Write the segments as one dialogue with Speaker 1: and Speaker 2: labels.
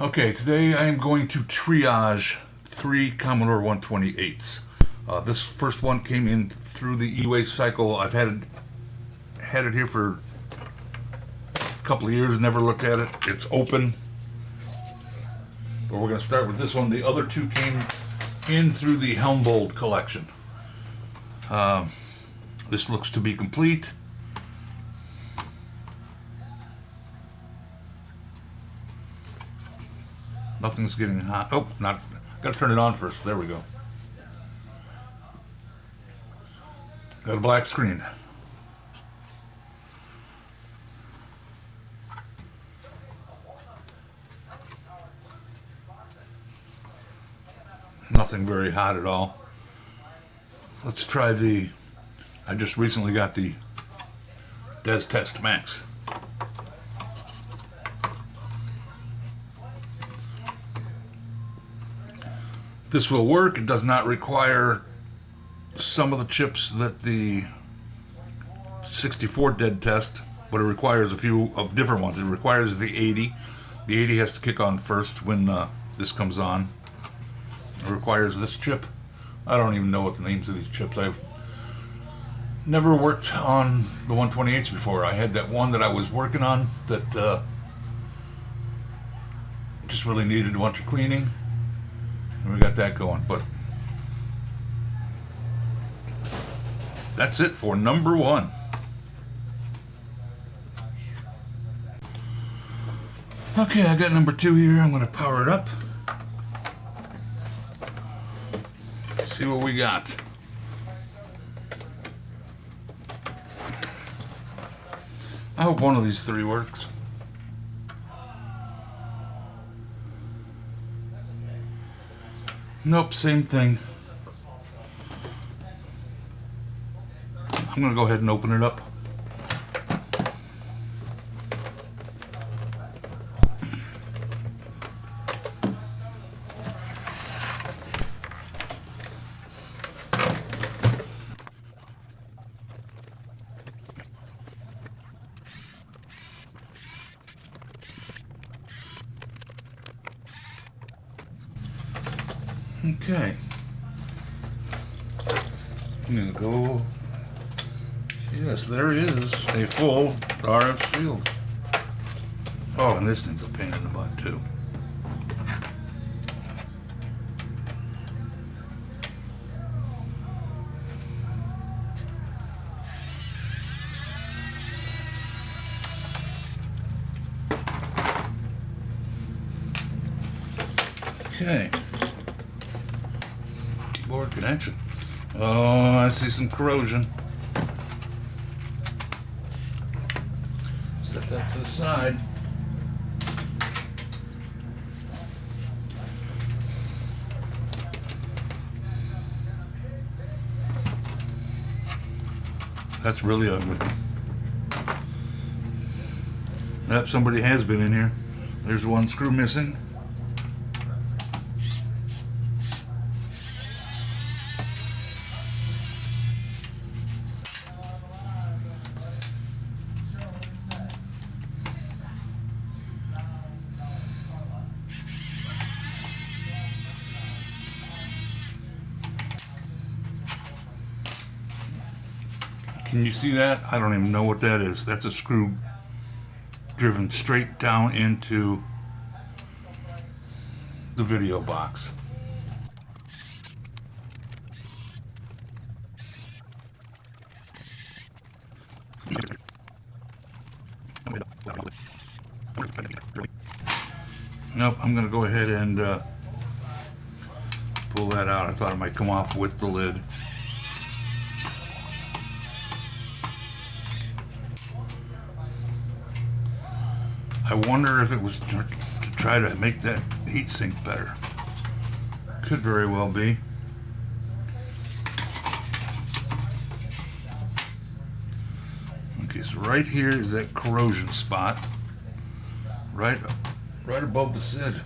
Speaker 1: Okay, today I am going to triage 3 Commodore 128s. This first one came in through the e-waste cycle. I've had it here for a couple of years, never looked at it. It's open. But we're going to start with this one. The other two came in through the Helmbold collection. This looks to be complete. Nothing's getting hot. Oh, not. Got to turn it on first. There we go. Got a black screen. Nothing very hot at all. Let's try the. I just recently got the Des Test Max. This will work. It does not require some of the chips that the 64 did test, but it requires a few of different ones. It requires the 80. The 80 has to kick on first when this comes on. It requires this chip. I don't even know what the names of these chips. I've never worked on the 128s before. I had that one that I was working on that just really needed a bunch of cleaning. And we got that going, but that's it for number one. Okay, I got number two here. I'm going to power it up. See what we got. I hope one of these three works. Nope, same thing. I'm going to go ahead and open it up. Okay. I'm going to go. Yes, there is a full RF shield. Oh, and this thing's a pain in the butt, too. Okay. Keyboard connection. Oh, I see some corrosion. Set that to the side. That's really ugly. Yep, somebody has been in here. There's one screw missing. Can you see that? I don't even know what that is. That's a screw driven straight down into the video box. Nope, I'm going to go ahead and pull that out. I thought it might come off with the lid. I wonder if it was to try to make that heatsink better. Could very well be. Okay, so right here is that corrosion spot. Right above the SID.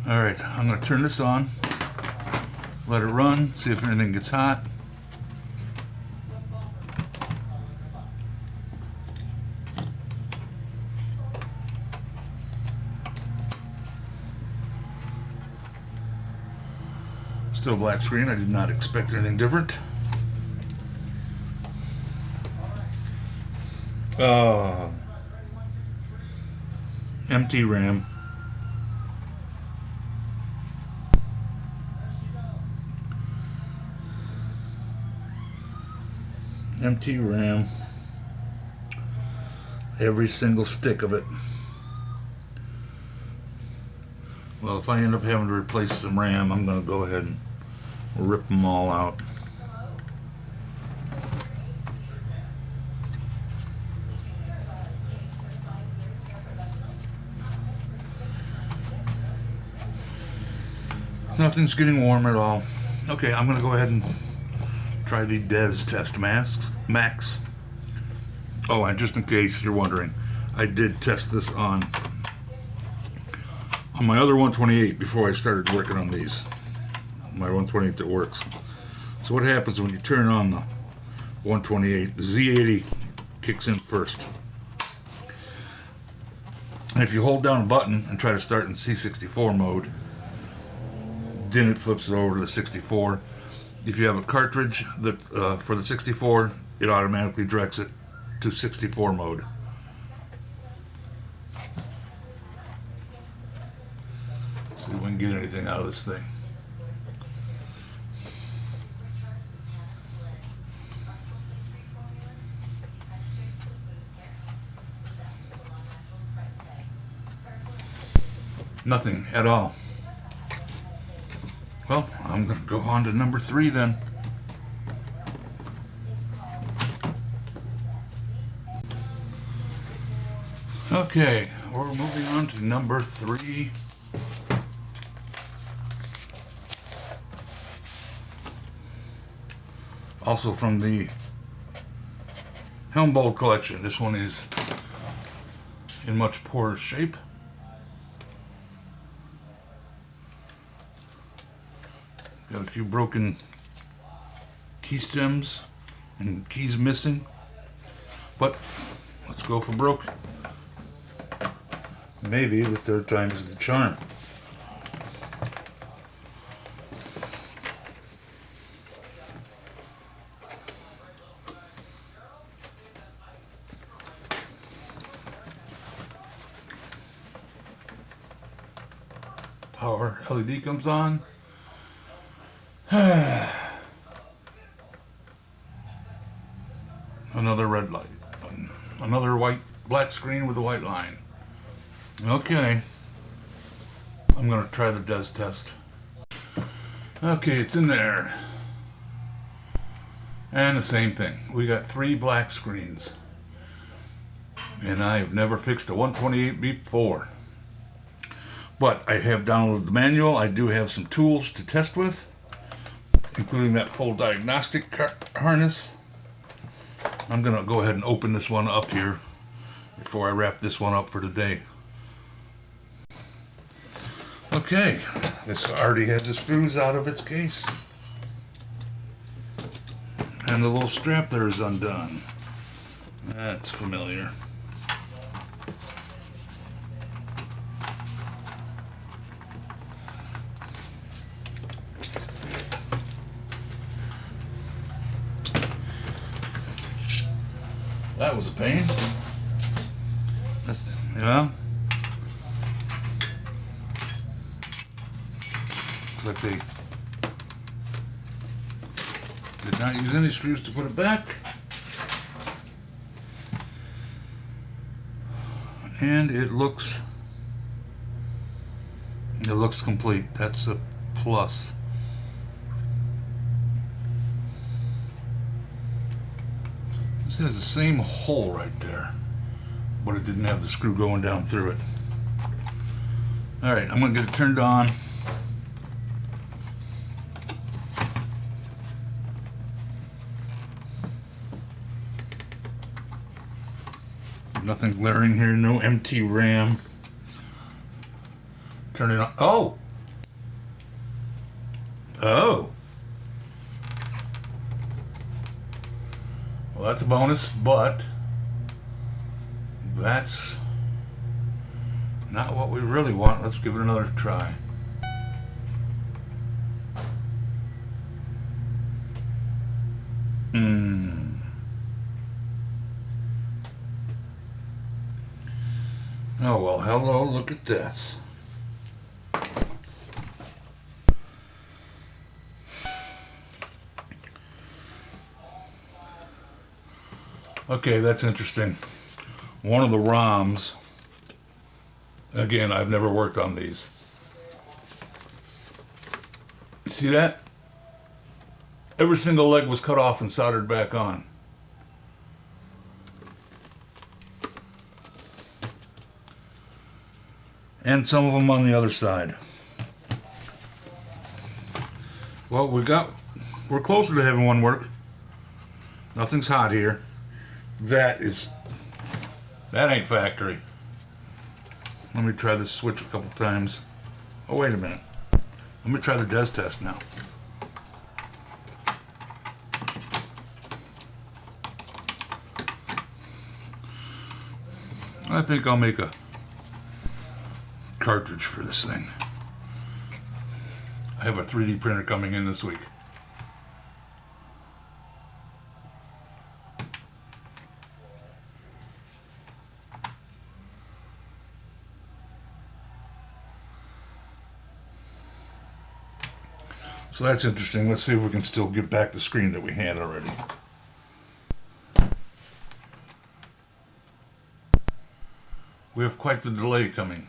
Speaker 1: Alright, I'm going to turn this on. Let it run, see if anything gets hot. Still black screen. I did not expect anything different. Empty RAM. Empty RAM. Every single stick of it. Well, if I end up having to replace some RAM, I'm going to go ahead and rip them all out. Nothing's getting warm at all. Okay, I'm going to go ahead and try the DES test max. Oh, and just in case you're wondering, I did test this on my other 128 before I started working on these. My 128 that works. So what happens when you turn on the 128, the Z80 kicks in first. And if you hold down a button and try to start in C64 mode, then it flips it over to the 64. If you have a cartridge that for the 64, it automatically directs it to 64 mode. See if we can get anything out of this thing. Nothing at all. Well, I'm going to go on to number 3 then. Okay, we're moving on to number 3. Also from the Helmbold collection. This one is in much poorer shape. Got a few broken key stems and keys missing, but let's go for broke. Maybe the third time is the charm. Power LED comes on. Another red light. Another black screen with a white line. Okay. I'm going to try the DES test. Okay, it's in there. And the same thing. We got 3 black screens. And I have never fixed a 128 before. But I have downloaded the manual. I do have some tools to test with, including that full diagnostic harness. I'm going to go ahead and open this one up here before I wrap this one up for today. Okay, this already has the screws out of its case. And the little strap there is undone. That's familiar. That was a pain. Yeah. Looks like they did not use any screws to put it back. And it looks complete. That's a plus. This has the same hole right there, but it didn't have the screw going down through it. Alright, I'm going to get it turned on. Nothing glaring here, no empty RAM. Turn it on. Oh! Oh! Well, that's a bonus, but that's not what we really want. Let's give it another try. Oh, well, hello, look at this. Okay, that's interesting. One of the ROMs, again, I've never worked on these. See that? Every single leg was cut off and soldered back on. And some of them on the other side. Well, we're closer to having one work. Nothing's hot here. That ain't factory. Let me try this switch a couple times. Oh, wait a minute. Let me try the des test now. I think I'll make a cartridge for this thing. I have a 3D printer coming in this week. So that's interesting. Let's see if we can still get back the screen that we had already. We have quite the delay coming.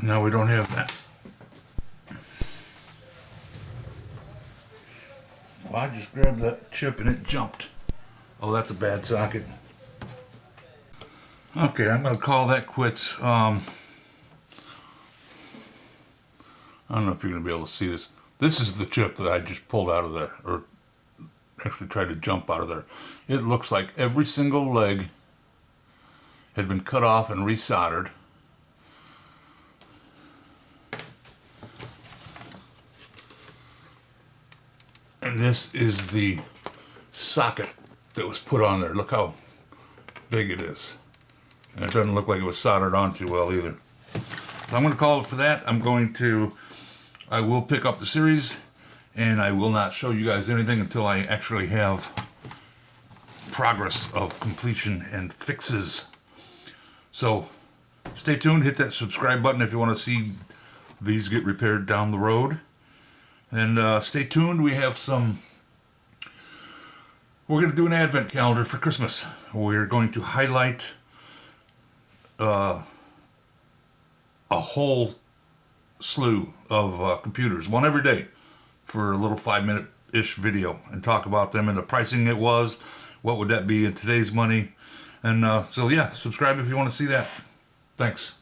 Speaker 1: Now we don't have that. Well, I just grabbed that chip and it jumped. Oh, that's a bad socket. Okay, I'm going to call that quits. I don't know if you're going to be able to see this. This is the chip that I just pulled out of there, or actually tried to jump out of there. It looks like every single leg had been cut off and resoldered. And this is the socket that was put on there. Look how big it is. And it doesn't look like it was soldered on too well either. So I'm going to call it for that. I will pick up the series, and I will not show you guys anything until I actually have progress of completion and fixes. So stay tuned, hit that subscribe button if you want to see these get repaired down the road. And stay tuned, we're going to do an advent calendar for Christmas. We're going to highlight a whole slew of computers, one every day, for a little 5-minute-ish video, and talk about them and the pricing it was, what would that be in today's money. And so yeah, subscribe if you want to see that. Thanks.